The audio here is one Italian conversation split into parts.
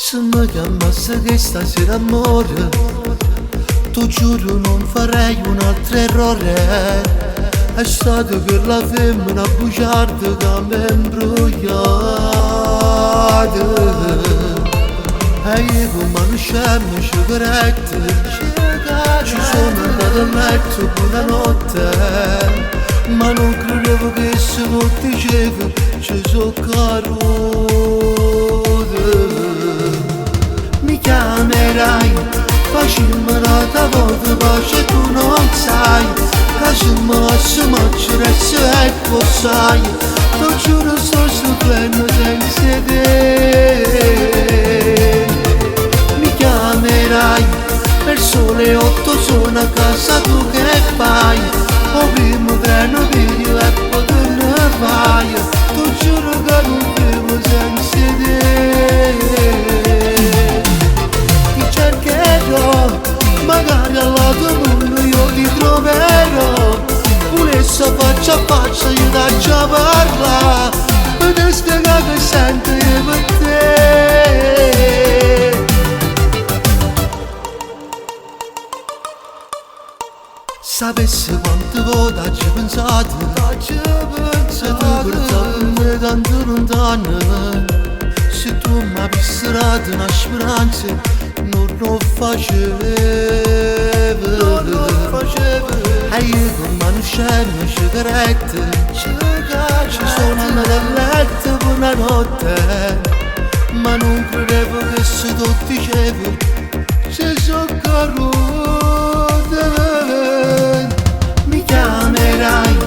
Se mi chiamasse che stasera amore, tu giuro non farei un altro errore. È stato per la femmina bugiarda che mi ha imbrogliato. E io come un scemo ci corretto, ci sono andato a letto buonanotte, ma non credevo che se non dicevo ci so caro. Mi chiamerai, facciamo un'altra volta, pace tu non sai, che se mi mangeresti ecco sai, lo giuro sto soffrendo senza te. Mi chiamerai, verso le 8 sono a casa, tu che fai? O primo treno video e poi te ne vai, tu giuro che non vivo senza te. Ti cercherò, magari al lato mondo io ti troverò, volesse faccia a faccia io da già parla, e ti spiega che sento io per te. Sapessi quante volte ci pensate, se tu portavi tanto lontano, se tu mi avessi dato una speranza non lo facevo. E io come un scemo ci corretto, ci sono andato a letto buonanotte, ma non credevo che se tu dicevo ci sono caduto. Mi chiamerai,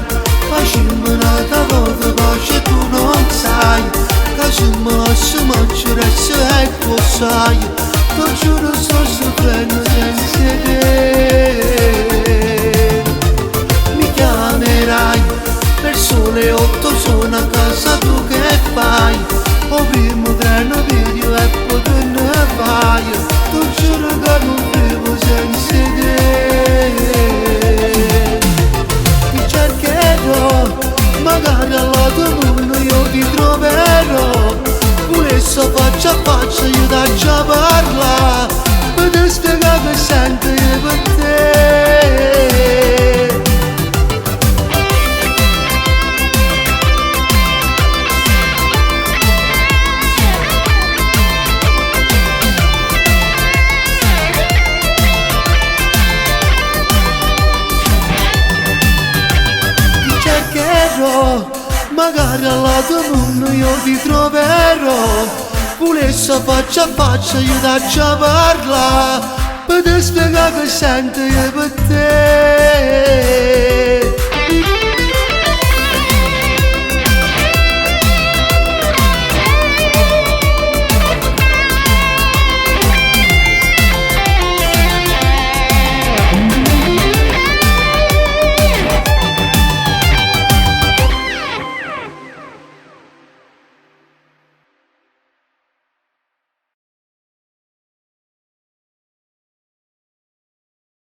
facciamo un'altra volta, pace tu non sai, che se mi mangeresti ecco sai, lo giuro sto soffrendo senza te. Mi chiamerai, verso le 8 sono a casa, tu che fai? O primo treno video e poi te ne vai, tu giuro che non vivo senza te. Ti cercherò, magari al lato mondo io ti troverò, volesse faccia a faccia io da già parla, e ti spiega che sento io per te. Magari al lato mondo io ti troverò, volesse faccia a faccia io da già parla, e ti spiega che sento io per te.